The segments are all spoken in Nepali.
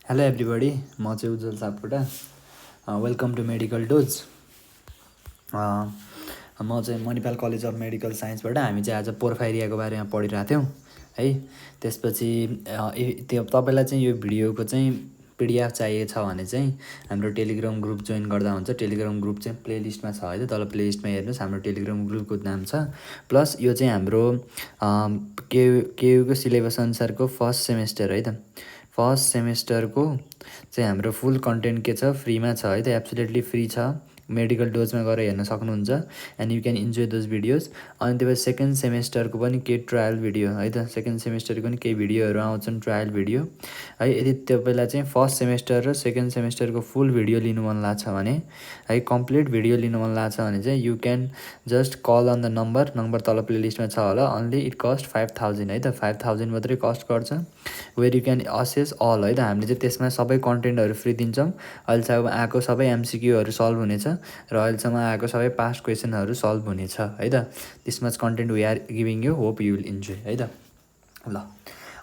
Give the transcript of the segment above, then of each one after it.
हेलो एभ्रिबडी, म चाहिँ Ujjwal Sapkota. Welcome to medical dose. म चाहिँ मणिपाल कलेज अफ मेडिकल साइन्सबाट हामी चाहिँ आज पोर्फाइरियाको बारेमा पढिरहेको थियौँ है। त्यसपछि त्यो तपाईँलाई चाहिँ यो भिडियोको चाहिँ पिडिएफ चाहिएको छ भने चाहिँ हाम्रो टेलिग्राम ग्रुप जोइन गर्दा हुन्छ। टेलिग्राम ग्रुप चाहिँ प्लेलिस्टमा छ है त, तल प्लेलिस्टमा हेर्नुहोस्, हाम्रो टेलिग्राम ग्रुपको नाम छ। प्लस यो चाहिँ हाम्रो केयुको सिलेबस अनुसारको फर्स्ट सेमेस्टर है त। फर्स्ट सेमेस्टरको चाहिँ हाम्रो फुल कन्टेन्ट के छ, फ्रीमा छ है त, एब्सोल्युटली फ्री छ। मेडिकल डोजमा गएर हेर्न सक्नुहुन्छ and you can enjoy those videos. अनि त्यो सेकेन्ड सेमेस्टरको पनि केही ट्रायल भिडियो है त, सेकेन्ड सेमेस्टरको पनि केही भिडियोहरू आउँछन् ट्रायल भिडियो है। यदि तपाईँलाई चाहिँ फर्स्ट सेमेस्टर र सेकेन्ड सेमेस्टरको फुल भिडियो लिनु मन लाग्छ भने है, कम्प्लिट भिडियो लिनु मन लाग्छ भने चाहिँ you can just call on the number तल प्लेलिस्टमा छ होला। अन्ली इट कस्ट 5000 है त, 5000 मात्रै कस्ट गर्छ। Where you can access all है त। हामीले चाहिँ त्यसमा सबै कन्टेन्टहरू फ्री दिन्छौँ। अहिलेसम्म आएको सबै एमसिक्यूहरू सल्भ हुनेछ र अहिलेसम्म आएको सबै पास्ट क्वेसनहरू सल्भ हुनेछ है त। This much content we are giving you, hope you will enjoy है त। ल,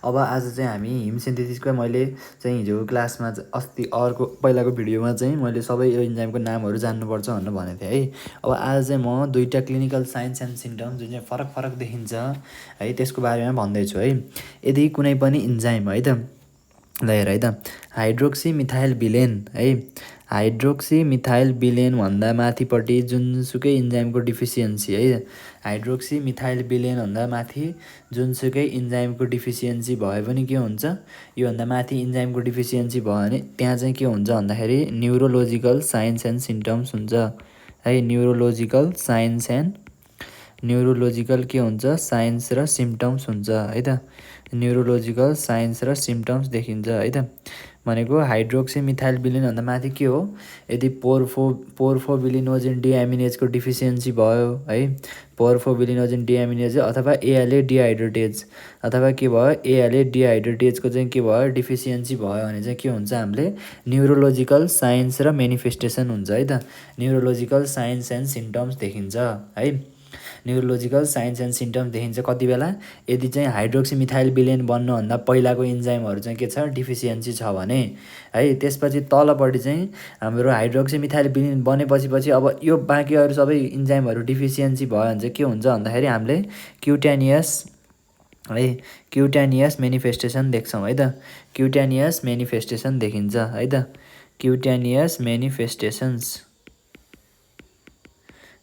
अब आज चाहिँ हामी हिम सिन्थेसिसको मैले चाहिँ हिजो क्लासमा अस्ति अर्को पहिलाको भिडियोमा चाहिँ मैले सबै यो इन्जाइमको नामहरू जान्नुपर्छ भनेर भनेको थिएँ है। अब आज चाहिँ म दुईवटा क्लिनिकल साइन्स एन्ड सिम्टम्स जुन चाहिँ फरक देखिन्छ है, त्यसको बारेमा भन्दैछु है। यदि कुनै पनि इन्जाइम है त, ल हेर है त, हाइड्रोक्सी मिथाइल बिलेन है, हाइड्रोक्सी मिथाइल बिलेन भन्दा माथिपट्टि जुनसुकै इन्जाइमको डिफिसियन्सी है, हाइड्रोक्सी मिथाइल बिलेन भन्दा माथि जुनसुकै इन्जाइमको डिफिसियन्सी भए पनि के हुन्छ, योभन्दा माथि इन्जाइमको डिफिसियन्सी भयो भने त्यहाँ चाहिँ के हुन्छ भन्दाखेरि न्युरोलोजिकल साइन्स एन्ड सिम्टम्स हुन्छ है। न्युरोलोजिकल के हुन्छ, साइन्स र सिम्टम्स हुन्छ है त। न्युरोलोजिकल साइन्स र सिम्टम्स देखिन्छ है त। भनेको हाइड्रोक्सी मिथाइल बिलेनभन्दा माथि के हो, यदि पोर्फोबिलिनोजिन डिएमिनेजको डिफिसियन्सी भयो है, पोर्फोबिलिनोजिन डिएमिनेज अथवा एएलए डिहाइड्रेटेज अथवा के भयो, एएलए डिहाइड्रेटेजको चाहिँ के भयो, डिफिसियन्सी भयो भने चाहिँ के हुन्छ, हामीले न्युरोलोजिकल साइन्स र मेनिफेस्टेसन हुन्छ है त। न्युरोलोजिकल साइन्स एन्ड सिम्टम्स देखिन्छ है। न्युरोलोजिकल साइन्स एन्ड सिम्टम्स देखिन्छ कति बेला, यदि चाहिँ हाइड्रोक्सी मिथाइल बिलेन बन्नुभन्दा पहिलाको इन्जाइमहरू चाहिँ के छ, डिफिसियन्सी छ भने है। त्यसपछि तलपट्टि चाहिँ हाम्रो हाइड्रोक्सी मिथाइल बिलेन बनेपछि अब यो बाँकी अरू सबै इन्जाइमहरू डिफिसियन्सी भयो भने चाहिँ के हुन्छ भन्दाखेरि हामीले क्युटेनियस मेनिफेस्टेसन देख्छौँ है त। क्युटेनियस मेनिफेस्टेसन देखिन्छ है त, क्युटेनियस मेनिफेस्टेसन्स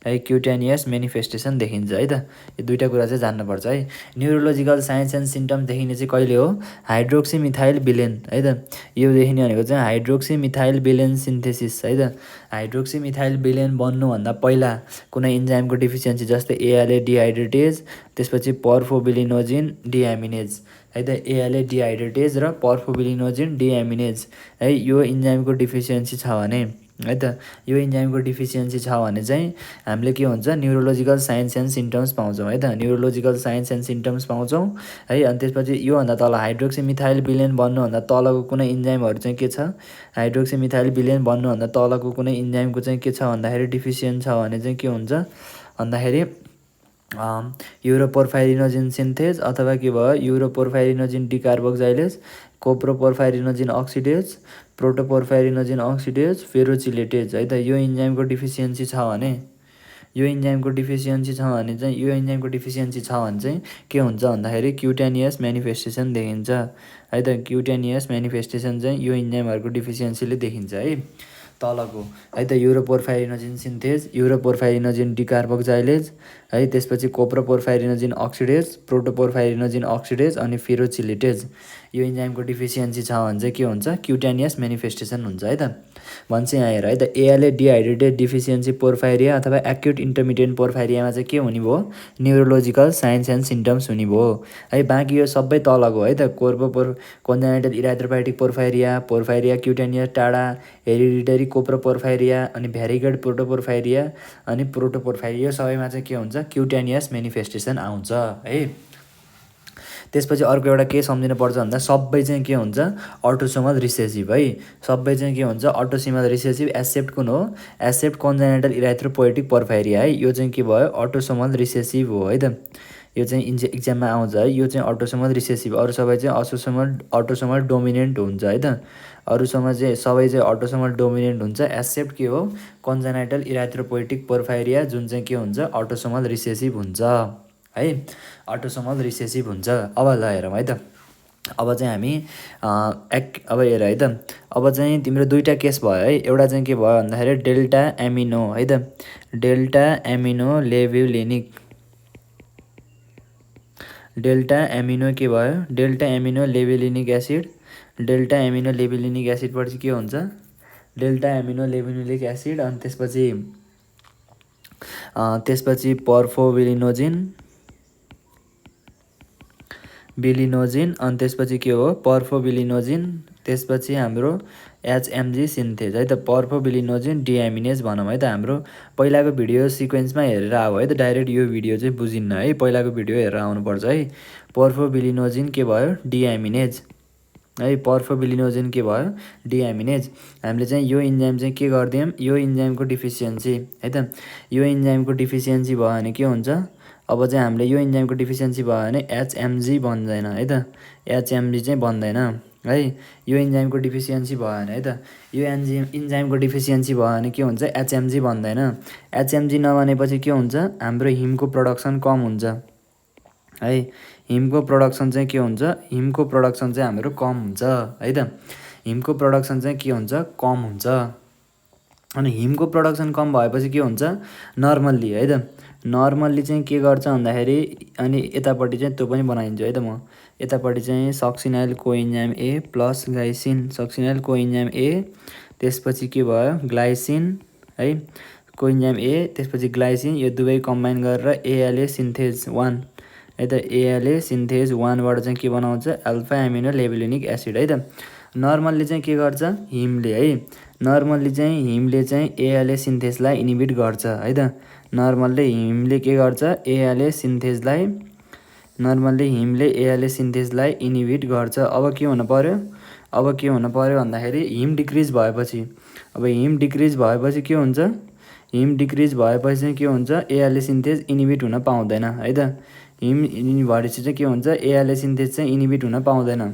है, क्युटेनियस मेनिफेस्टेसन देखिन्छ है त। यो दुईवटा कुरा चाहिँ जान्नुपर्छ है। न्युरोलोजिकल साइन्स एन्ड सिम्टम्स देखिने चाहिँ कहिले हो, हाइड्रोक्सी मिथाइल बिलेन है त। यो देखिने भनेको चाहिँ हाइड्रोक्सी मिथाइल बिलेन सिन्थेसिस है त। हाइड्रोक्सी मिथाइल बिलेन बन्नुभन्दा पहिला कुनै इन्जाइमको डिफिसियन्सी जस्तै एएलए डिहाइड्रेटेज, त्यसपछि पर्फोबिलिनोजिन डिएमिनेज है त। एएलए डिहाइड्रेटेज र पर्फोबिलिनोजिन डिएमिनेज है, यो इन्जाइमको डिफिसियन्सी छ भने है त, यो इन्जाइमको डिफिसियन्सी छ भने चाहिँ हामीले के हुन्छ, न्युरोलोजिकल साइन्स एन्ड सिम्टम्स पाउँछौँ है त। न्युरोलोजिकल साइन्स एन्ड सिम्टम्स पाउँछौँ है। अनि त्यसपछि योभन्दा तल हाइड्रोक्सी मिथाइल बिलेन बन्नुभन्दा तलको कुनै इन्जाइमहरू चाहिँ के छ, हाइड्रोक्सी मिथाइल बिलेन बन्नुभन्दा तलको कुनै इन्जाइमको चाहिँ के छ भन्दाखेरि डिफिसियन्ट छ भने चाहिँ के हुन्छ भन्दाखेरि युरोपोर्फाइरिनोजिन सिन्थेज अथवा के भयो, युरोपोर्फाइरिनोजिन डिकार्बोक्जाइलेज, कोप्रोपोर्फाइरिनोजिन अक्सिडेज, प्रोटोपोर्फाइरिनोजिन अक्सिडेज, फेरोचिलेटेज है त। यो इन्जाइमको डिफिसियन्सी छ भने, यो इन्जाइमको डिफिसियन्सी छ भने चाहिँ के हुन्छ भन्दाखेरि क्युटेनियस मेनिफेस्टेसन देखिन्छ है त। क्युटेनियस मेनिफेस्टेसन चाहिँ यो इन्जाइमहरूको डिफिसियन्सीले देखिन्छ है। तलको है त, युरोपोर्फाइरिनोजिन सिन्थेज, युरोपोर्फाइरिनोजिन डिकार्बोक्जाइलेज है, त्यसपछि कोप्रोपोर्फाइरिनोजिन अक्सिडेज, प्रोटोपोर्फाइरिनोजिन अक्सिडेज अनि फेरोचिलेटेज, यो इन्जाइमको डिफिसियन्सी छ भने चाहिँ के हुन्छ, क्युटेनियस मेनिफेस्टेसन हुन्छ है त। भन्छ यहाँ हेर है त, एएलए डिहाइड्रेटेड डिफिसियन्सी पोर्फाइरिया अथवा एक्युट इन्टरमिडिएट पोर्फाइरियामा चाहिँ के हुने भयो, न्युरोलोजिकल साइन्स एन्ड सिम्टम्स हुने भयो है। बाँकी यो सबै तलको है त, कोन्जेनिटल इराथ्रोपाइटिक पोर्फाइरिया क्युटेनियस टाडा, हेरिडिटरी कोप्रोपोर्फाइरिया अनि भ्यारिगेड प्रोटोपोर्फाइरिया अनि प्रोटोपोर्फाइरिया, यो सबैमा चाहिँ के हुन्छ, क्युटेनियस मेनिफेस्टेसन आउँछ है। त्यसपछि अर्को एउटा के सम्झिनु पर्छ भन्दा सबै चाहिँ के हुन्छ, अटोसोमल रिसेसिभ है। सबै चाहिँ के हुन्छ, अटोसोमल रिसेसिभ। एक्सेप्ट कुन हो, एक्सेप्ट कोन्जेनिटल इराथ्रोपोइटिक पोर्फाइरिया है, यो चाहिँ के भयो, अटोसोमल रिसेसिभ हो है त। यो चाहिँ इक्जाममा आउँछ है। यो चाहिँ अटोसोमल रिसेसिभ, अरू सबै चाहिँ अटोसोमल डोमिनेन्ट हुन्छ है त। अरूसँग चाहिँ सबै चाहिँ अटोसोमल डोमिनेन्ट हुन्छ एक्सेप्ट के हो कन्जेनाइटल इराथ्रोपोइटिक पोर्फाइरिया, जुन चाहिँ के हुन्छ अटोसोमल रिसेसिभ हुन्छ है, अटोसोमल रिसेसिभ हुन्छ। अब ल हेरौँ है त। अब चाहिँ हामी अब हेर है त। अब चाहिँ तिम्रो दुईवटा केस भयो है। एउटा चाहिँ के भयो भन्दाखेरि डेल्टा एमिनो है त, delta amino levulinic, delta amino के भयो delta amino levulinic acid, delta amino levulinic एसिडपछि के हुन्छ डेल्टा एमिनो लेभ्युलिनिक एसिड, अनि त्यसपछि पर्फोबिलिनोजिन, बिलिनोजिन, अनि त्यसपछि के हो पर्फोबिलिनोजिन, त्यसपछि हाम्रो एचएमजी सिन्थेज है त, पर्फोबिलिनोजिन डिएमिनेज भनौँ है त। हाम्रो पहिलाको भिडियो सिक्वेन्समा हेरेर आऊ है त, डाइरेक्ट यो भिडियो चाहिँ बुझिन्न है, पहिलाको भिडियो हेरेर आउनुपर्छ है। पर्फोबिलिनोजिन के भयो डिएमिनेज है, पर्फोबिलिनोजिन के भयो डिएमिनेज। हामीले चाहिँ यो इन्जाइम चाहिँ के गरिदियौँ, यो इन्जाइमको डिफिसियन्सी है त, यो इन्जाइमको डिफिसियन्सी भयो भने के हुन्छ, अब चाहिँ हामीले यो इन्जाइमको डिफिसियन्सी भयो भने एचएमजी बन्दैन है त, एचएमजी चाहिँ बन्दैन है। यो इन्जाइमको डिफिसियन्सी भयो भने है त, यो इन्जाइमको डिफिसियन्सी भयो भने के हुन्छ एचएमजी बन्दैन। एचएमजी नबनेपछि के हुन्छ हाम्रो हिमको प्रोडक्सन कम हुन्छ है, हिमको प्रोडक्सन चाहिँ के हुन्छ, हिमको प्रोडक्सन चाहिँ हाम्रो कम हुन्छ है त, हिमको प्रोडक्सन चाहिँ के हुन्छ कम हुन्छ। अनि हिमको प्रोडक्सन कम भएपछि के हुन्छ नर्मल्ली है त, नर्मल्ली चाहिँ के गर्छ भन्दाखेरि, अनि यतापट्टि चाहिँ त्यो पनि बनाइदिन्छु है त म, यतापट्टि चाहिँ सक्सिनाइल कोइन्जाइम ए प्लस ग्लाइसिन, सक्सिनाइल कोइन्जाइम ए, त्यसपछि के भयो ग्लाइसिन है, कोइन्जाइम ए त्यसपछि ग्लाइसिन, यो दुवै कम्बाइन गरेर एएलए सिन्थेज 1 है त, एएलए सिन्थेज 1बाट चाहिँ के बनाउँछ अल्फा एमिनो लेभ्युलिनिक एसिड है त। नर्मल्ली चाहिँ के गर्छ हिमले है, नर्मल्ली चाहिँ हिमले चाहिँ एएलए सिन्थेजलाई इनिबिट गर्छ है त, नर्मल्ली हिमले के गर्छ एएलए सिन्थेजलाई, नर्मल्ली हिमले एएलए सिन्थेजलाई इनिबिट गर्छ। अब के हुनु पर्यो, अब के हुनु पर्यो भन्दाखेरि हिम डिक्रिज भएपछि, अब हिम डिक्रिज भएपछि के हुन्छ, हिम डिक्रिज भएपछि चाहिँ के हुन्छ एएलए सिन्थेज इनिबिट हुन पाउँदैन है त, हिम भएपछि चाहिँ के हुन्छ एएलए सिन्थेज चाहिँ इनिबिट हुन पाउँदैन,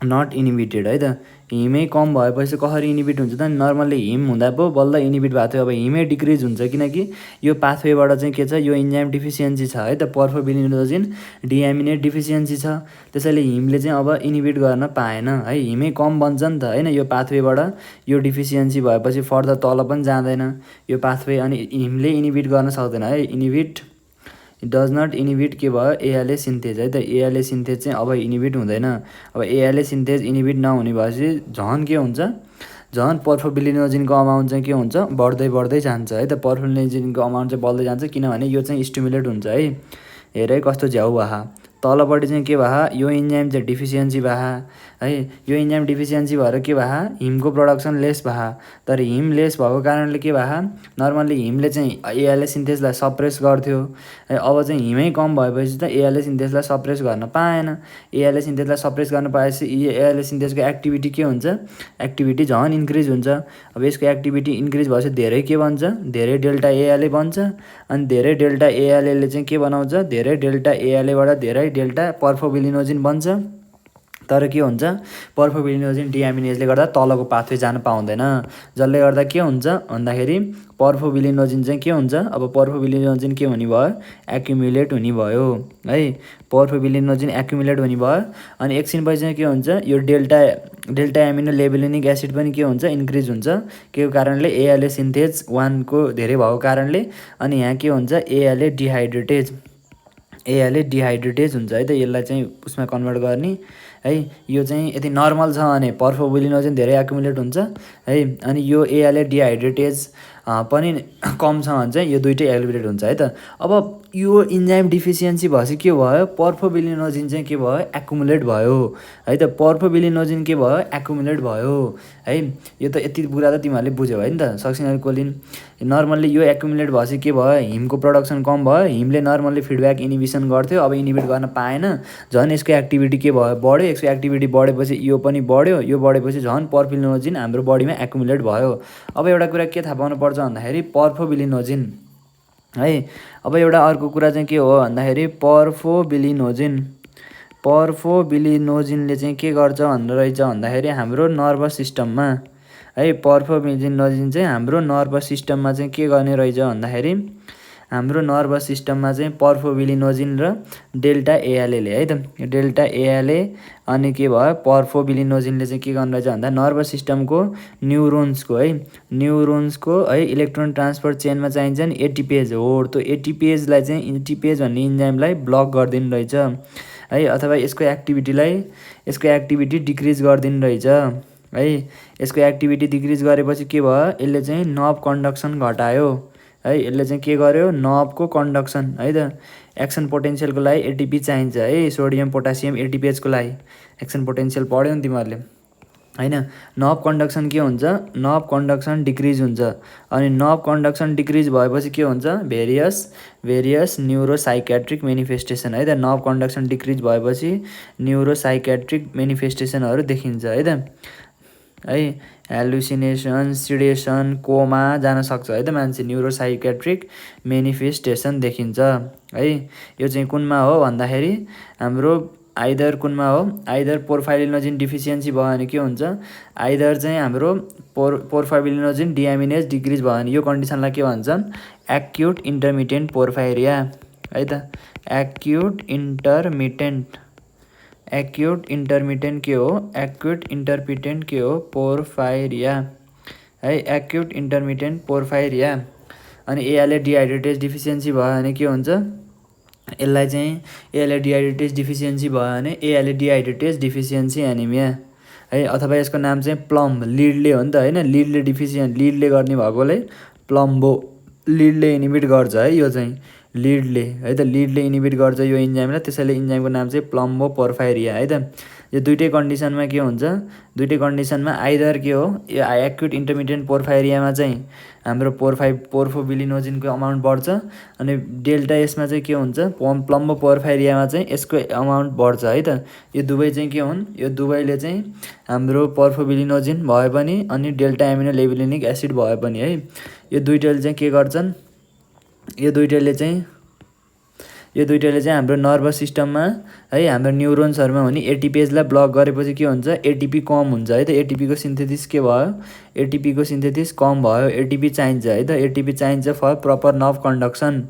नट इनिबिटेड है त। हिमै कम भएपछि कसरी इनिबिट हुन्छ त, नर्मल्ली हिम हुँदा पो बल्ल इनिबिट भएको थियो, अब हिमै डिक्रिज हुन्छ किनकि यो पाथवेबाट चाहिँ के छ यो इन्जाइम डिफिसियन्सी छ है त, पर्फोबिलिनोजिन डिएमिनेट डिफिसियन्सी छ, त्यसैले हिमले चाहिँ अब इनिबिट गर्न पाएन है, हिमै कम बन्छ नि त हैन, यो पाथवेबाट यो डिफिसियन्सी भएपछि फर्दर तल पनि जाँदैन यो पाथवे, अनि हिमले इनिबिट गर्न सक्दैन है, इनिबिट डज नट इनिबिट के भयो एएलए सिन्थेज है त, एएलए सिन्थेज चाहिँ अब इनिबिट हुँदैन। अब एएलए सिन्थेज इनिबिट नहुने भएपछि झन् के हुन्छ, झन् पर्फोबिलिनोजिनको अमाउन्ट चाहिँ के हुन्छ बढ्दै जान्छ है त, पर्फोबिलिनोजिनको अमाउन्ट चाहिँ बढ्दै जान्छ किनभने यो चाहिँ स्टिमुलेट हुन्छ है। हेर है कस्तो झ्याउ भहा, तलपट्टि चाहिँ के भहा यो इन्जाइम चाहिँ डिफिसियन्सी भहा है, यो इन्जाइम डिफिसियन्सी भएर के भहा हिमको प्रोडक्सन लेस भहा, तर हिम लेस भएको कारणले के भहा नर्मल्ली हिमले चाहिँ एएलए सिन्थेजलाई सप्रेस गर्थ्यो है, अब चाहिँ हिमै कम भएपछि त एएलए सिन्थेजलाई सप्रेस गर्न पाएन, एएलए सिन्थेजलाई सप्रेस गर्न पाएपछि एएलए सिन्थेजको एक्टिभिटी के हुन्छ, एक्टिभिटी झन् इन्क्रिज हुन्छ। अब यसको एक्टिभिटी इन्क्रिज भएपछि धेरै के बन्छ, धेरै डेल्टा एएलए बन्छ, अनि धेरै डेल्टा एएलएले चाहिँ के बनाउँछ, धेरै डेल्टा एएलएबाट धेरै डेल्टा पर्फोबिलिनोजिन बन्छ, तर के हुन्छ पर्फोबिलिनोजिन डिएमिनेजले गर्दा तलको पाथवे जान पाउँदैन, जसले गर्दा के हुन्छ भन्दाखेरि पर्फोबिलिनोजिन चाहिँ के हुन्छ, अब पर्फोबिलिनोजिन के हुने भयो एक्युमुलेट हुने भयो है, पर्फोबिलिनोजिन एक्युमुलेट हुने भयो, अनि एकछिनपछि चाहिँ के हुन्छ यो डेल्टा एमिनो लेभ्युलिनिक एसिड पनि के हुन्छ इन्क्रिज हुन्छ, के कारणले एएलए सिन्थेज 1 को धेरै भएको कारणले, अनि यहाँ के हुन्छ एएलए डिहाइड्रेटेज, एएलए डिहाइड्रेटेज हुन्छ है त, यसलाई चाहिँ उसमा कन्भर्ट गर्ने है। यो चाहिँ यदि नर्मल छ भने पर्फोबिलिनोजिन धेरै एक्युमुलेट हुन्छ है, अनि यो एएलए डिहाइड्रेटेज पनि कम छ भने चाहिँ यो दुइटै एक्युमुलेट हुन्छ है त। अब यो इन्जाइम डिफिसियन्सी भएपछि के भयो पर्फोबिलिनोजिन चाहिँ के भयो एक्युमुलेट भयो है त, पर्फोबिलिनोजिन के भयो एक्युमुलेट भयो है। यो त यति कुरा त तिमीहरूले बुझ्यौ है नि त, सक्सिनाइल कोलिन नर्मल्ली यो एक्युमुलेट भएपछि के भयो हिमको प्रोडक्सन कम भयो, हिमले नर्मल्ली फिडब्याक इनिबिसन गर्थ्यो, अब इनिबिट गर्न पाएन, झन् यसको एक्टिभिटी के भयो बढ्यो, यसको एक्टिभिटी बढेपछि यो पनि बढ्यो, यो बढेपछि झन् पर्फोबिलिनोजिन हाम्रो बडीमा एक्युमुलेट भयो। अब एउटा कुरा के थाहा पाउनु पर्छ भन्दाखेरि पर्फोबिलिनोजिन है। अब एउटा अर्को कुरा चाहिँ के हो भन्दाखेरि पर्फोबिलिनोजिनले चाहिँ के गर्छ रहेछ भन्दाखेरि हाम्रो नर्भस सिस्टममा है, पर्फोबिलिनोजिन चाहिँ हाम्रो नर्भस सिस्टममा चाहिँ के गर्ने रहेछ भन्दाखेरि हाम्रो नर्भस सिस्टममा चाहिँ पर्फोबिलिनोजिन र डेल्टा एएलएले है त, डेल्टा एएलए अनि के भयो पर्फोबिलिनोजिनले चाहिँ के गर्नु रहेछ भन्दा नर्भस सिस्टमको न्युरोन्सको है इलेक्ट्रोन ट्रान्सफर चेनमा चाहिन्छ नि एटिपेज हो, त्यो एटिपेजलाई चाहिँ एटिपेज भन्ने इन्जाइमलाई ब्लक गरिदिनु रहेछ है, अथवा यसको एक्टिभिटी डिक्रिज गरिदिनु रहेछ है। यसको एक्टिभिटी डिक्रिज गरेपछि के भयो, यसले चाहिँ नर्भ कन्डक्सन घटायो है, यसले चाहिँ के गर्यो नर्भको कन्डक्सन है त। एक्सन पोटेन्सियलको लागि एटिपी चाहिन्छ है, सोडियम पोटासियम एटिपेजको लागि एक्सन पोटेन्सियल पढ्यौ नि तिमीहरूले हैन। नर्भ कन्डक्सन के हुन्छ, नर्भ कन्डक्सन डिक्रिज हुन्छ, अनि नर्भ कन्डक्सन डिक्रिज भएपछि के हुन्छ भेरियस न्युरोसाइकेट्रिक मेनिफेस्टेसन है त। नर्भ कन्डक्सन डिक्रिज भएपछि न्युरोसाइकेट्रिक मेनिफेस्टेसनहरू देखिन्छ है त है। हेलुसिनेसन, सिडेसन, कोमा जान सक्छ है त मान्छे, न्युरोसाइकेट्रिक मेनिफेस्टेसन देखिन्छ है। यो चाहिँ कुनमा हो भन्दाखेरि हाम्रो आइदर पोर्फाइरिनोजिन डिफिसियन्सी भयो भने के हुन्छ, आइदर चाहिँ हाम्रो पोर्फाइरिनोजिन डिएमिनेज डिक्रिज भयो भने यो कन्डिसनलाई के भन्छन् एक्युट इन्टरमिटेन्ट पोर्फाइरिया है त। एक्युट इन्टरमिटेन्ट के हो पोर्फाइरिया है, एक्युट इन्टरमिटेन्ट पोर्फाइरिया। अनि एएलए डिहाइड्रेटेज डिफिसियन्सी भयो भने के हुन्छ, यसलाई चाहिँ एएलए डिहाइड्रेटेज डिफिसियन्सी भयो भने एएलए डिहाइड्रेटेज डिफिसियन्सी एनिमिया है, अथवा यसको नाम चाहिँ प्लम लिडले हो नि त हैन। लिडले गर्ने भएकोले प्लम्बो लिडले इनिबिट गर्छ है, यो चाहिँ लिडले है त, लिडले इनिबिट गर्छ यो इन्जाइमलाई, त्यसैले इन्जाइमको नाम चाहिँ प्लम्बो पोर्फाइरिया है त। यो दुइटै कन्डिसनमा के हुन्छ, दुइटै कन्डिसनमा आइदर के हो, यो एक्युट इन्टरमिटेन्ट पोर्फाइरियामा चाहिँ हाम्रो पोर्फोबिलिनोजिनको अमाउन्ट बढ्छ, अनि डेल्टा यसमा चाहिँ के हुन्छ प्लम्बो पोर्फाइरियामा चाहिँ यसको अमाउन्ट बढ्छ है त। यो दुवै चाहिँ के हुन्, यो दुवैले चाहिँ हाम्रो पर्फोबिलिनोजिन भए पनि अनि डेल्टा एमिनो लेभुलिनिक एसिड भए पनि है, यो दुइटैले चाहिँ के गर्छन्, यो दुइटैले चाहिँ हाम्रो नर्भस सिस्टममा है हाम्रो न्युरोन्सहरूमा हुने एटिपेजलाई ब्लक गरेपछि के हुन्छ, एटिपी कम हुन्छ है त। एटिपीको सिन्थेसिस के भयो, एटिपीको सिन्थेसिस कम भयो, एटिपी चाहिन्छ है त। एटिपी चाहिन्छ फर प्रपर नर्भ कन्डक्सन।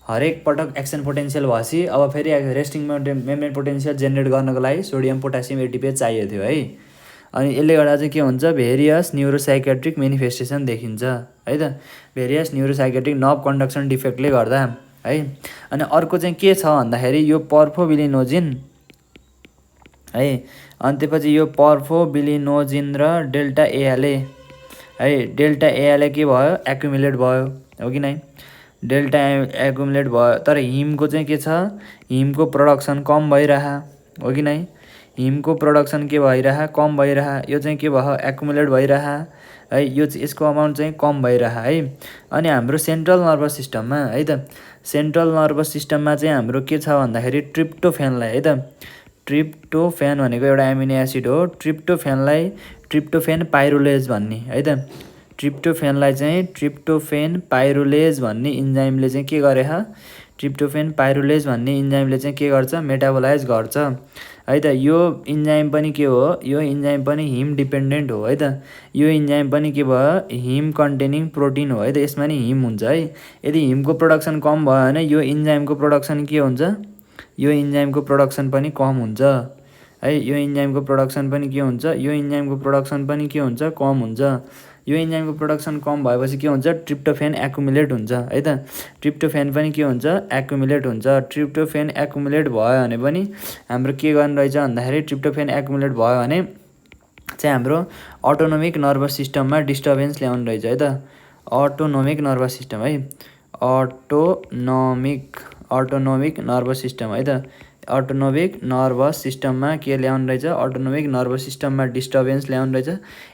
हरेक पटक एक्सन पोटेन्सियल भएपछि अब फेरि रेस्टिङ मेम्ब्रेन पोटेन्सियल जेनेरेट गर्नको लागि सोडियम पोटासियम एटिपेज चाहिएको थियो है। अनि यसले गर्दा चाहिँ के हुन्छ, भेरियस न्युरोसाइकेट्रिक मेनिफेस्टेसन देखिन्छ है त, भेरियस न्युरोसाइकेट्रिक नर्भ कन्डक्सन डिफेक्टले गर्दा है। अनि अर्को चाहिँ के छ भन्दाखेरि यो पर्फोबिलिनोजिन है, अनि त्यसपछि यो पर्फोबिलिनोजिन र डेल्टा एएलए है, डेल्टा एएलए के भयो एक्युमुलेट भयो हो कि नै, डेल्टा एक्युमुलेट भयो, तर हिमको चाहिँ के छ, हिमको प्रोडक्सन कम भइरहा हो कि नै, हिमको प्रोडक्सन के भइरहा कम भइरहा, यो चाहिँ के भयो एक्युमुलेट भइरहा है, यो यसको अमाउन्ट चाहिँ कम भइरहा है। अनि हाम्रो सेन्ट्रल नर्भस सिस्टममा है त, सेन्ट्रल नर्भस सिस्टममा चाहिँ हाम्रो के छ भन्दाखेरि ट्रिप्टोफेनलाई है त, ट्रिप्टोफेन भनेको एउटा एमिनो एसिड हो, ट्रिप्टोफेन पाइरुलेज भन्ने है त, ट्रिप्टोफेनलाई चाहिँ ट्रिप्टोफेन पाइरुलेज भन्ने इन्जाइमले चाहिँ के गरे, ट्रिप्टोफेन पाइरुलेज भन्ने इन्जाइमले चाहिँ के गर्छ मेटाबोलाइज गर्छ है त। यो इन्जाइम पनि के हो, यो इन्जाइम पनि हिम डिपेन्डेन्ट हो है त। यो इन्जाइम पनि के भयो हिम कन्टेनिङ प्रोटिन हो है त, यसमा नि हिम हुन्छ है। यदि हिमको प्रोडक्सन कम भयो भने यो इन्जाइमको प्रोडक्सन के हुन्छ, यो इन्जाइमको प्रोडक्सन पनि कम हुन्छ है, यो इन्जाइमको प्रोडक्सन पनि के हुन्छ, यो इन्जाइमको प्रोडक्सन पनि के हुन्छ कम हुन्छ। यो इन्जाइमको प्रोडक्सन कम भएपछि के हुन्छ, ट्रिप्टोफेन एक्युमुलेट हुन्छ है त, ट्रिप्टोफेन पनि के हुन्छ एक्युमुलेट हुन्छ। ट्रिप्टोफेन एक्युमुलेट भयो भने पनि हाम्रो के गर्नु रहेछ भन्दाखेरि ट्रिप्टोफेन एक्युमुलेट भयो भने चाहिँ हाम्रो अटोनोमिक नर्भस सिस्टममा डिस्टर्बेन्स ल्याउनु रहेछ है त, अटोनोमिक नर्भस सिस्टम है, अटोनोमिक नर्भस सिस्टम है त, अटोनोमिक नर्भस सिस्टममा के ल्याउनु रहेछ, अटोनोमिक नर्भस सिस्टममा डिस्टर्बेन्स ल्याउनु रहेछ।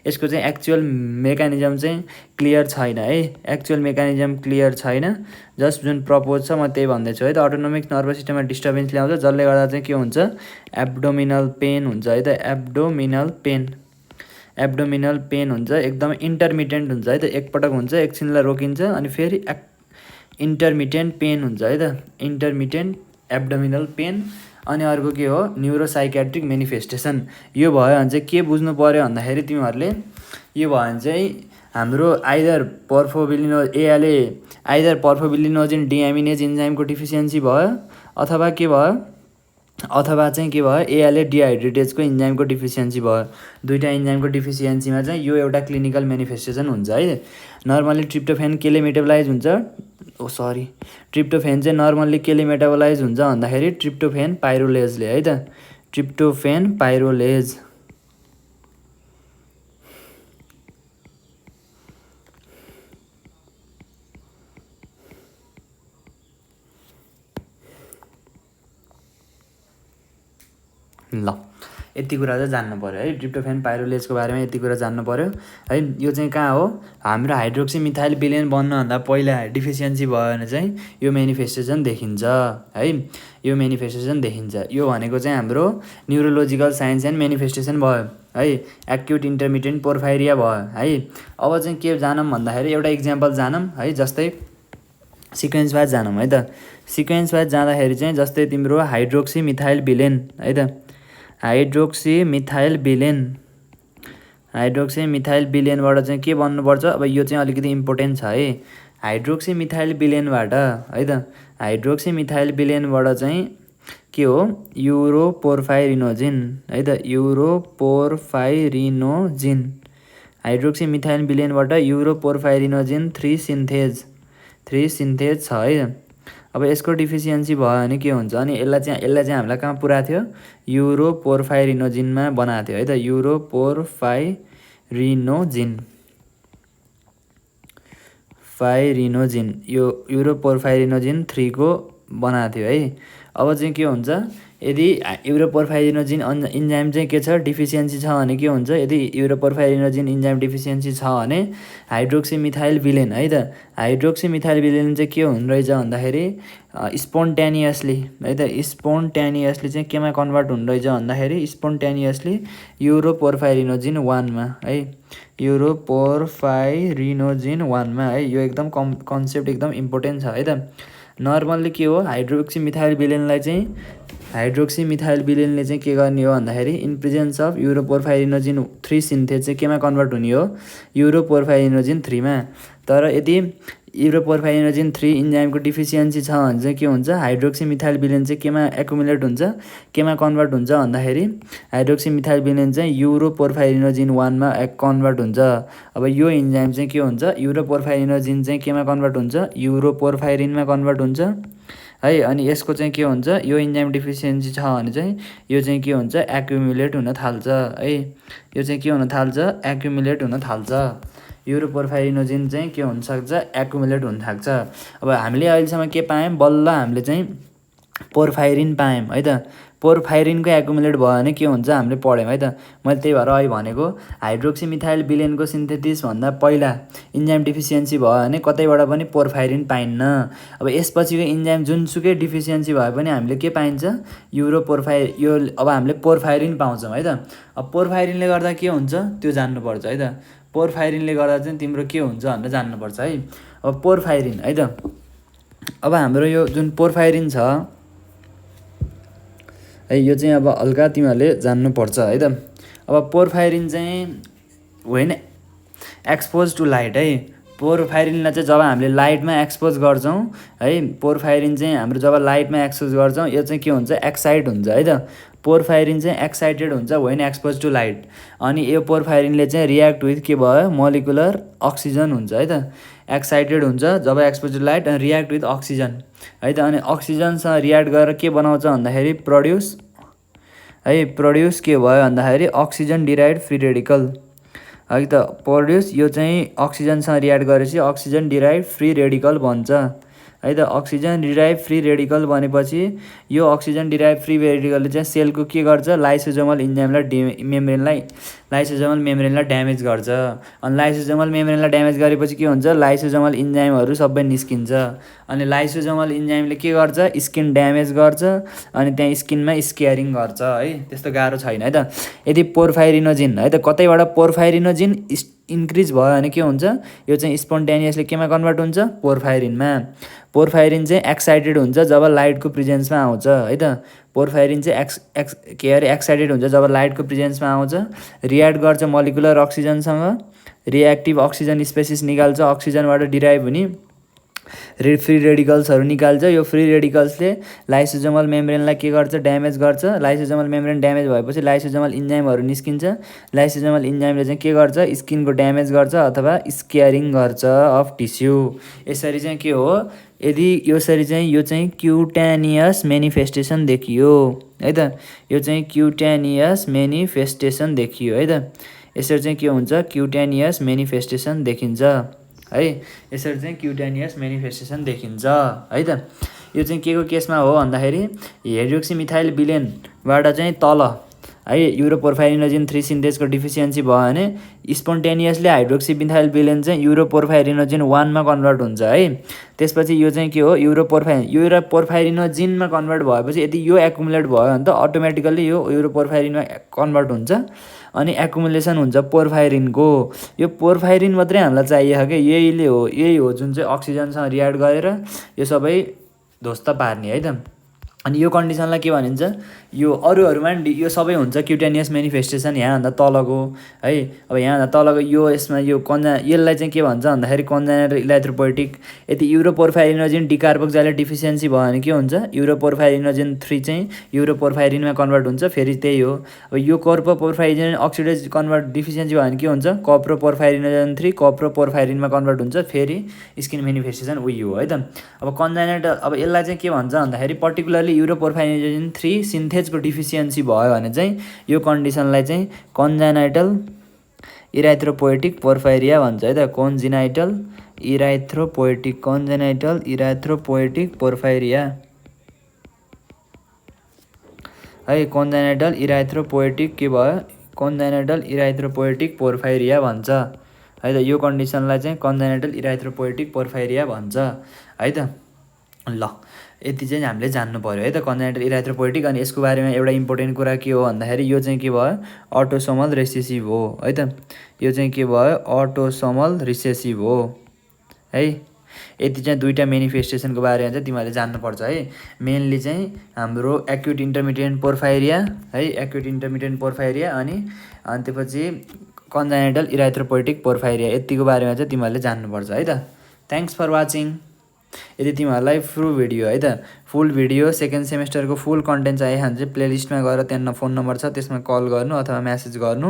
यसको चाहिँ एक्चुअल मेकानिजम चाहिँ क्लियर छैन है, एक्चुअल मेकानिजम क्लियर छैन, जस्ट जुन प्रपोज छ म त्यही भन्दैछु है त। अटोनोमिक नर्भस सिस्टममा डिस्टर्बेन्स ल्याउँछ, जसले गर्दा चाहिँ के हुन्छ एब्डोमिनल पेन हुन्छ है त, एब्डोमिनल पेन हुन्छ, एकदम इन्टरमिटेन्ट हुन्छ है त, एकपटक हुन्छ एकछिनलाई रोकिन्छ अनि फेरि इन्टरमिटेन्ट पेन हुन्छ है त, इन्टरमिटेन्ट एब्डोमिनल पेन। अनि अर्को के हो न्युरोसाइकेट्रिक मेनिफेस्टेसन। यो भयो भने चाहिँ के बुझ्नु पऱ्यो भन्दाखेरि तिमीहरूले यो भयो भने चाहिँ हाम्रो आइदर पर्फोबिलिनोजिन डिएमिनेज इन्जाइमको डिफिसियन्सी भयो अथवा के भयो एआलए डिहाइड्रेटेजको इन्जाइमको डिफिसियन्सी भयो। दुईवटा इन्जाइमको डिफिसियन्सीमा चाहिँ यो एउटा क्लिनिकल मेनिफेस्टेसन हुन्छ है। नर्मल्ली ट्रिप्टोफेन केले मेटाबोलाइज हुन्छ ट्रिप्टोफेन चाहिँ नर्मल्ली केले मेटाबोलाइज हुन्छ भन्दाखेरि ट्रिप्टोफेन पाइरोलेजले है त, ट्रिप्टोफेन पाइरोलेज। ल यति कुरा चाहिँ जान्नु पऱ्यो है, ट्रिप्टोफेन पाइरोलेजको बारेमा यति कुरा जान्नु पऱ्यो है। यो चाहिँ कहाँ हो हाम्रो हाइड्रोक्सी मिथाइल बिलेन बन्नुभन्दा पहिला डिफिसियन्सी भयो भने चाहिँ यो मेनिफेस्टेसन देखिन्छ है, यो मेनिफेस्टेसन देखिन्छ। यो भनेको चाहिँ हाम्रो न्युरोलोजिकल साइन्स एन्ड मेनिफेस्टेसन भयो है, एक्युट इन्टरमिटेन्ट पोर्फाइरिया भयो है। अब चाहिँ के जानौँ भन्दाखेरि एउटा इक्जाम्पल जानौँ है, जस्तै सिक्वेन्स वाइज जानौँ है त। सिक्वेन्स वाइज जाँदाखेरि चाहिँ जस्तै तिम्रो हाइड्रोक्सी मिथाइल बिलेन है त, हाइड्रोक्सी मिथाइल बिलेनबाट चाहिँ के बन्नुपर्छ। अब यो चाहिँ अलिकति इम्पोर्टेन्ट छ है, हाइड्रोक्सी मिथाइल बिलेनबाट है त, हाइड्रोक्सी मिथाइल बिलेनबाट चाहिँ के हो युरोपोर्फाइरिनोजिन है त, युरोपोर्फाइरिनोजिन। हाइड्रोक्सी मिथाइल बिलेनबाट युरोपोर्फाइरिनोजिन 3 सिन्थेज छ है। अब यसको डिफिसियन्सी भयो भने के हुन्छ अनि यसलाई चाहिँ हामीलाई कहाँ पुऱ्याएको थियो युरोपोर्फाइरिनोजिनमा बनाएको थियो है त, युरोपोर्फाइरिनोजिन यो युरोपोर्फाइरिनोजिन 3 को बनाएको थियो है। अब चाहिँ के हुन्छ यदि युरोपोर्फाइरिनोजिन इन्जाइम चाहिँ के छ डिफिसियन्सी छ भने के हुन्छ, यदि युरोपोर्फाइरिनोजिन इन्जाइम डिफिसियन्सी छ भने हाइड्रोक्सी मिथाइल बिलेन है त, हाइड्रोक्सी मिथाइल बिलेन चाहिँ के हुनु रहेछ भन्दाखेरि स्पोन्टेनियसली है त, स्पोन्टेनियसली चाहिँ केमा कन्भर्ट हुनु रहेछ भन्दाखेरि स्पोन्टेनियसली युरोपोर्फाइरिनोजिन 1 मा है, युरोपोर्फाइरिनोजिन 1 मा है। यो एकदम कन्सेप्ट एकदम इम्पोर्टेन्ट छ है त। नर्मल्ली के हो हाइड्रोक्सी मिथाइल बिलेनले चाहिँ के गर्ने हो भन्दाखेरि इन प्रेजेन्स अफ युरोपोर्फाइरिनोजिन 3 सिन्थेज चाहिँ केमा कन्भर्ट हुने हो युरोपोर्फाइरिनोजिन 3 मा। तर यदि युरोपोर्फाइरिनोजिन 3 इन्जाइमको डिफिसियन्सी छ भने चाहिँ के हुन्छ हाइड्रोक्सी मिथाइल बिलेन चाहिँ केमा एकुमुलेट हुन्छ, केमा कन्भर्ट हुन्छ भन्दाखेरि हाइड्रोक्सी मिथाइल बिलेन चाहिँ युरोपोर्फाइरिनोजिन 1 मा कन्भर्ट हुन्छ। अब यो इन्जाइम चाहिँ के हुन्छ युरोपोर्फाइरिनोजिन चाहिँ केमा कन्भर्ट हुन्छ युरोपोर्फाइरिनमा कन्भर्ट हुन्छ है। अनि यसको चाहिँ के हुन्छ यो इन्जाइम डिफिसियन्सी छ भने चाहिँ यो चाहिँ के हुन्छ एक्युमुलेट हुन थाल्छ है, यो चाहिँ के हुन थाल्छ एक्युमुलेट हुन थाल्छ। युरोपोर्फाइरिनोजिन चाहिँ के हुनसक्छ एक्युमुलेट हुन थाल्छ। अब हामीले अहिलेसम्म के पायौँ बल्ल हामीले चाहिँ पोर्फाइरिन पायौँ है त, पोर्फाइरिनको एक्युमुलेट भयो भने के हुन्छ हामीले पढ्यौँ है त। मैले त्यही भएर अहिले भनेको हाइड्रोक्सी मिथाइल बिलेनको सिन्थेसिसभन्दा पहिला इन्जाइम डिफिसियन्सी भयो भने कतैबाट पनि पोर्फाइरिन पाइन्न। अब यसपछिको इन्जाइम जुनसुकै डिफिसियन्सी भए पनि हामीले के पाइन्छ यो अब हामीले पोर्फाइरिन पाउँछौँ है त। अब पोर्फाइरिनले गर्दा के हुन्छ त्यो जान्नुपर्छ है त, पोर्फाइरिनले गर्दा चाहिँ तिम्रो के हुन्छ भनेर जान्नुपर्छ है। अब पोर्फाइरिन है त, अब हाम्रो यो जुन पोर्फाइरिन छ है यो चाहिँ अब हल्का तिमीहरूले जान्नुपर्छ है त। अब पोर्फाइरिन चाहिँ होइन एक्सपोज टु लाइट है, पोर्फाइरिनलाई चाहिँ जब हामीले लाइटमा एक्सपोज गर्छौँ है, पोर्फाइरिन चाहिँ हाम्रो जब लाइटमा एक्सपोज गर्छौँ यो चाहिँ के हुन्छ एक्साइट हुन्छ है त। पोर्फाइरिन चाहिँ एक्साइटेड हुन्छ व्हेन एक्सपोज टु लाइट। अनि यो पोर्फाइरिनले चाहिँ रियाक्ट विथ के भयो मोलिकुलर अक्सिजन हुन्छ है त, एक्साइटेड हुन्छ जब एक्सपोज टु लाइट अनि रियाक्ट विथ अक्सिजन है त। अनि अक्सिजनसँग रियाक्ट गरेर के बनाउँछ भन्दाखेरि प्रोड्युस के भयो भन्दाखेरि अक्सिजन डिराइभ्ड फ्री रेडिकल है त, प्रोड्युस यो चाहिँ अक्सिजनसँग रियाक्ट गरेपछि अक्सिजन डिराइभ्ड फ्री रेडिकल बन्छ है त। अक्सिजन डिराइभ फ्री रेडिकल बनेपछि यो अक्सिजन डिराइभ फ्री रेडिकलले चाहिँ सेलको के गर्छ लाइसोजोमल इन्जाइमलाई मेम्ब्रेनलाई लाइसोजोमल मेम्ब्रेनलाई ड्यामेज गर्छ। अनि लाइसोजोमल मेम्ब्रेनलाई ड्यामेज गरेपछि के हुन्छ, लाइसोजोमल इन्जाइमहरू सबै निस्किन्छ। अनि लाइसोजोमल इन्जाइमले के गर्छ, स्किन ड्यामेज गर्छ अनि त्यहाँ स्किनमा स्केयरिङ गर्छ है। त्यस्तो गाह्रो छैन है त। यदि पोर्फाइरिनोजिन है त कतैबाट पोर्फाइरिनोजिन इन्क्रिज भयो भने के हुन्छ, यो चाहिँ स्पोन्टेनियसली केमा कन्भर्ट हुन्छ, पोर्फाइरिनमा। पोर्फाइरिन चाहिँ एक्साइटेड हुन्छ जब लाइटको प्रेजेन्समा आउँछ है त। पोर्फाइरिन चाहिँ एक्साइटेड हुन्छ जब लाइटको प्रेजेन्समा आउँछ, रियाक्ट गर्छ मोलिकुलर अक्सिजनसँग, रिएक्टिभ अक्सिजन स्पेसिस निकाल्छ, अक्सिजनबाट डिराइभ हुने फ्री रेडिकल्सहरू निकाल्छ। यो फ्री रेडिकल्सले लाइसोजोमल मेम्ब्रेनलाई के गर्छ, ड्यामेज गर्छ। लाइसोजोमल मेम्ब्रेन ड्यामेज भएपछि लाइसोजोमल इन्जाइमहरू निस्किन्छ। लाइसोजोमल इन्जाइमले चाहिँ के गर्छ, स्किनको ड्यामेज गर्छ अथवा स्केयरिङ गर्छ अफ टिस्यु। यसरी चाहिँ के हो, यदि यसरी चाहिँ यो चाहिँ क्युटेनियस मेनिफेस्टेसन देखियो है त। यो चाहिँ क्युटेनियस मेनिफेस्टेसन देखियो है त। यसरी चाहिँ के हुन्छ, क्युटेनियस मेनिफेस्टेसन देखिन्छ है। यसरी चाहिँ क्युटेनियस मेनिफेस्टेसन देखिन्छ है त। यो चाहिँ के को केसमा हो भन्दाखेरि हाइड्रोक्सिमिथाइल बिलेनबाट चाहिँ तल है युरोपोर्फाइरिनोजिन 3 सिन्थेजको डिफिसियन्सी भयो भने स्पोन्टेनियसली हाइड्रोक्सिमिथाइल बिलेन चाहिँ युरोपोर्फाइरिनोजिन 1 मा कन्भर्ट हुन्छ है। त्यसपछि यो चाहिँ के हो, युरोपोर्फाइरिनोजिनमा कन्भर्ट भएपछि यदि यो एकुमुलेट भयो भने त अटोमेटिकल्ली यो युरोपोर्फाइरिनमा कन्भर्ट हुन्छ अनि एकुमुलेसन हुन्छ पोर्फाइरिनको। यो पोर्फाइरिन मात्रै हामीलाई चाहिएको कि यही हो जुन चाहिँ अक्सिजनसँग रियाक्ट गरेर यो सबै ध्वस्त पार्ने है त। अनि यो कन्डिसनलाई के भनिन्छ, यो अरूहरूमा यो सबै हुन्छ क्युटेनियस मेनिफेस्टेसन यहाँभन्दा तलको है। अब यहाँभन्दा तलको यसमा यो यसलाई चाहिँ के भन्छ भन्दाखेरि कन्जाइनल इलेक्ट्रोपोइटिक। यदि युरोपोर्फाइरिनोजिन डिकार्बोक्जाइलेट डिफिसियन्सी भयो भने के हुन्छ, युरोपोर्फाइरिनोजिन 3 चाहिँ युरोपोर्फाइरिनमा कन्भर्ट हुन्छ। फेरि त्यही हो, अब यो कोर्पोपोर्फाइरिन अक्सिडेज कन्भर्ट डिफिसियन्सी भयो भने के हुन्छ, कोप्रोपोर्फाइरिनोजिन 3 कोप्रोपोर्फाइरिनमा कन्भर्ट हुन्छ। फेरि स्किन मेनिफेस्टेसन उही हो है त। अब कन्जाइनल, अब यसलाई चाहिँ के भन्छ भन्दाखेरि पर्टिकुलरली युरोपोर्फाइरिनोजिन 3 सिन्थेजको डिफिसियन्सी भयो भने चाहिँ यो कन्डिसनलाई चाहिँ कन्जेनाइटल इराथ्रोपोएटिक पोर्फाइरिया भन्छ है त। कन्जेनाइटल इराथ्रोपोएटिक पोर्फाइरिया है। कन्जेनाइटल इराथ्रोपोएटिक के भयो, कन्जेनाइटल इराथ्रोपोएटिक पोर्फाइरिया भन्छ है त। यो कन्डिसनलाई चाहिँ कन्जेनाइटल इराथ्रोपोएटिक पोर्फाइरिया भन्छ है त। ल यति चाहिँ हामीले जान्नु पर्यो है त कन्जेनाइटल इराथ्रोपोएटिक। अनि यसको बारेमा एउटा इम्पोर्टेन्ट कुरा के हो भन्दाखेरि यो चाहिँ के भयो, अटोसोमल रिसेसिभ हो है त। यो चाहिँ के भयो, अटोसोमल रिसेसिभ हो है। यति चाहिँ दुईवटा मेनिफेस्टेसनको बारेमा चाहिँ तिमीहरूले जान्नुपर्छ है। मेनली चाहिँ हाम्रो एक्युट इन्टरमिडिएट पोर्फाइरिया है, एक्युट इन्टरमिडिएट पोर्फाइरिया अनि त्यसपछि कन्जेनाइटल इराथ्रोपोएटिक पोर्फाइरिया, यतिको बारेमा चाहिँ तिमीहरूले जान्नुपर्छ है त। Thanks for watching. यदि तिमीहरूलाई फुल भिडियो सेकेन्ड सेमेस्टरको फुल कन्टेन्ट चाहियो भने चाहिँ प्लेलिस्टमा गएर त्यहाँ फोन नम्बर छ त्यसमा कल गर्नु अथवा म्यासेज गर्नु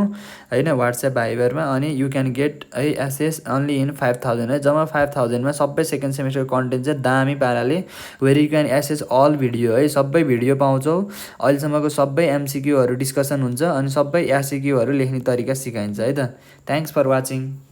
होइन वाट्सएप भाइबरमा। अनि यु क्यान गेट है एसेस ओन्ली इन 5000 है। जम्मा 5000मा सबै सेकेन्ड सेमेस्टरको कन्टेन्ट चाहिँ दामी पाराले where you can access all video है। सबै भिडियो पाउँछौ, अहिलेसम्मको सबै एमसिक्यूहरू डिस्कसन हुन्छ अनि सबै एसिक्यूहरू लेख्ने तरिका सिकाइन्छ है त। Thanks for watching.